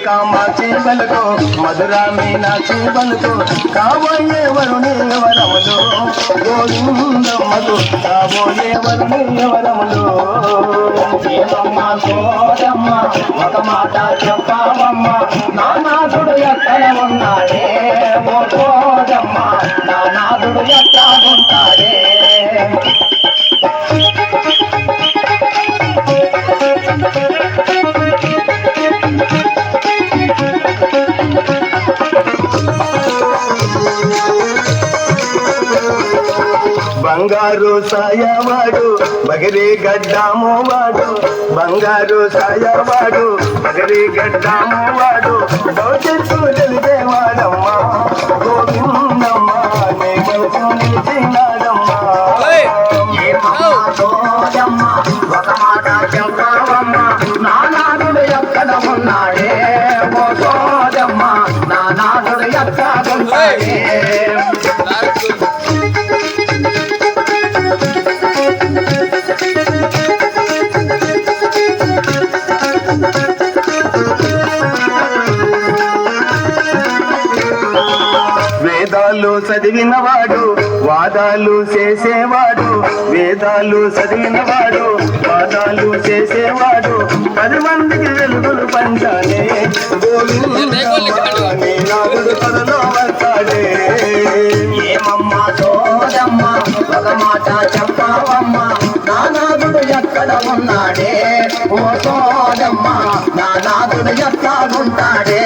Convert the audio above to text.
కామాచి పలుకు మధురా మీనాచి పలుకు కాబోయే వరుణి వరములు గోవిందమ్మకు కాబోయే వరుణి వరములు. ఏమమ్మ సోదమ్మ ఒక మాట చెప్పావమ్మ నానాథుడు ఎక్కడ ఉన్నాడే ఓ సోదమ్మ నానాథుడు ఎక్కడ ఉంటాడే. బంగారు సాయవాడు బగిరి గడ్డాము వాడు బంగారు సాయవాడు బగిరి గడ్డాము వాడు భవిష్యత్తు తెలిపేవాడమ్మ గోవిందమ్మ నిలిచినాడమ్మా. ఒక మాట చెప్పావమ్మ నానాథుడు ఎక్కడ ఉన్నాడే ఓ సోదమ్మ నానాథుడు ఎక్కడ ఉన్నాడే. వేదాలు చదివినవాడు వాదాలు చేసేవాడు వేదాలు చదివినవాడు వాదాలు చేసేవాడు 10 మందికి వెలుగులు పంచాలే గోవిందుడు త్వరలో వస్తాడే. ఏమమ్మ సోదమ్మ ఒక మాట చెప్పావమ్మ నానాథుడు ఎక్కడ ఉన్నాడే ఓ సోదమ్మ నానాథుడు ఎక్కడ ఉంటాడే.